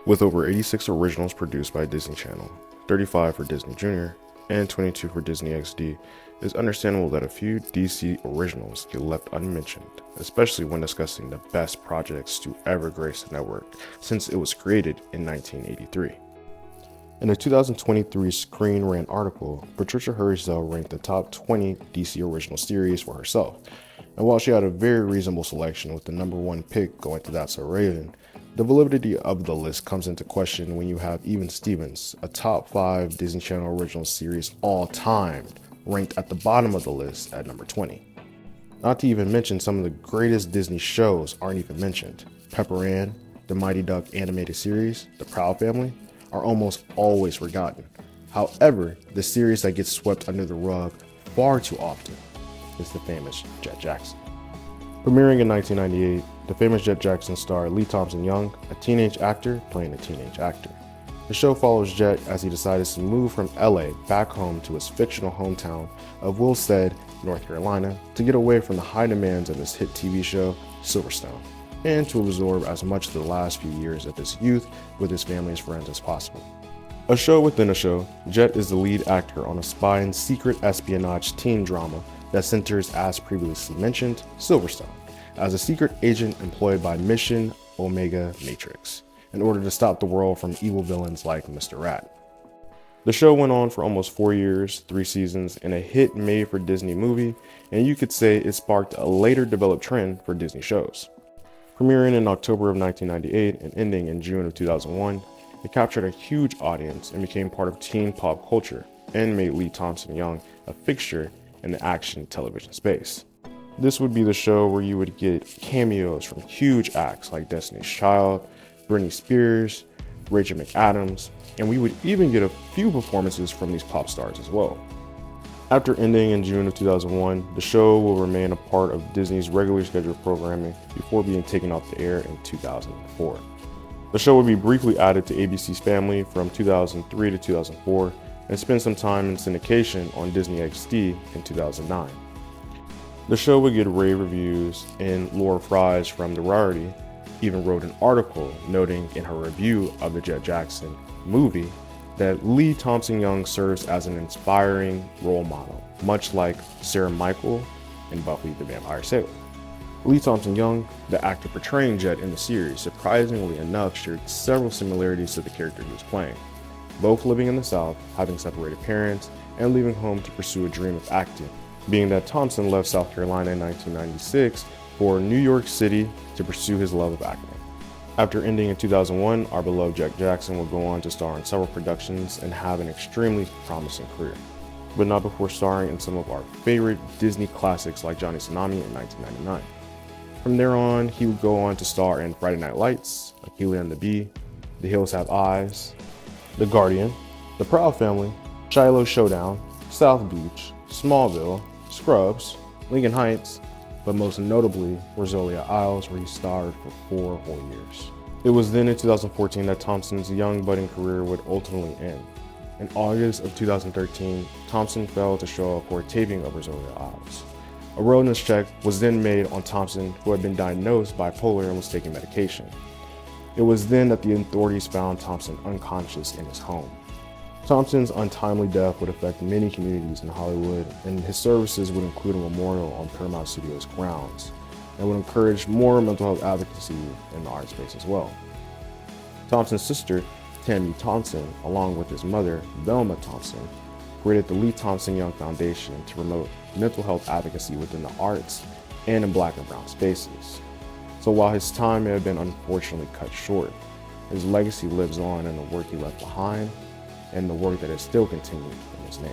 With over 86 originals produced by Disney Channel, 35 for Disney Junior, and 22 for Disney XD, it is understandable that a few DC originals get left unmentioned, especially when discussing the best projects to ever grace the network since it was created in 1983. In a 2023 Screen Rant article, Patricia Hurrysdale ranked the top 20 DC original series for herself, and while she had a very reasonable selection with the number one pick going to That's So Raven, the validity of the list comes into question when you have Even Stevens, a top 5 Disney Channel original series all time, ranked at the bottom of the list at number 20. Not to even mention some of the greatest Disney shows aren't even mentioned. Pepper Ann, the Mighty Duck animated series, The Proud Family, are almost always forgotten. However, the series that gets swept under the rug far too often is The Famous Jett Jackson. Premiering in 1998, The Famous Jett Jackson starred Lee Thompson Young, a teenage actor playing a teenage actor. The show follows Jett as he decides to move from LA back home to his fictional hometown of Willstead, North Carolina, to get away from the high demands of his hit TV show, Silverstone, and to absorb as much of the last few years of his youth with his family's friends as possible. A show within a show, Jett is the lead actor on a spy and secret espionage teen drama that centers, as previously mentioned, Silverstone, as a secret agent employed by Mission Omega Matrix in order to stop the world from evil villains like Mr. Rat. The show went on for almost 4 years, 3 seasons, and a hit made for Disney movie, and you could say it sparked a later developed trend for Disney shows. Premiering in October of 1998 and ending in June of 2001, it captured a huge audience and became part of teen pop culture and made Lee Thompson Young a fixture in the action television space. This would be the show where you would get cameos from huge acts like Destiny's Child, Britney Spears, Rachel McAdams, and we would even get a few performances from these pop stars as well. After ending in June of 2001, the show will remain a part of Disney's regularly scheduled programming before being taken off the air in 2004. The show would be briefly added to ABC's Family from 2003 to 2004 and spend some time in syndication on Disney XD in 2009. The show would get rave reviews, and Laura Fries from The Rarity even wrote an article noting in her review of the Jett Jackson movie that Lee Thompson Young serves as an inspiring role model, much like Sarah Michael in Buffy the Vampire Slayer. Lee Thompson Young, the actor portraying Jett in the series, surprisingly enough shared several similarities to the character he was playing, both living in the South, having separated parents, and leaving home to pursue a dream of acting, being that Thompson left South Carolina in 1996 for New York City to pursue his love of acting. After ending in 2001, our beloved Jett Jackson would go on to star in several productions and have an extremely promising career, but not before starring in some of our favorite Disney classics like Johnny Tsunami in 1999. From there on, he would go on to star in Friday Night Lights, Akeelah and the Bee, The Hills Have Eyes, The Guardian, The Proud Family, Shiloh Showdown, South Beach, Smallville, Scrubs, Lincoln Heights, but most notably Rosalia Isles, where he starred for 4 whole years. It was then in 2014 that Thompson's young budding career would ultimately end. In August of 2013, Thompson failed to show up for a taping of Rosalia Isles. A wellness check was then made on Thompson, who had been diagnosed bipolar and was taking medication. It was then that the authorities found Thompson unconscious in his home. Thompson's untimely death would affect many communities in Hollywood, and his services would include a memorial on Paramount Studios grounds, and would encourage more mental health advocacy in the art space as well. Thompson's sister, Tammy Thompson, along with his mother, Velma Thompson, created the Lee Thompson Young Foundation to promote mental health advocacy within the arts and in Black and brown spaces. So while his time may have been unfortunately cut short, his legacy lives on in the work he left behind and the work that is still continued in his name.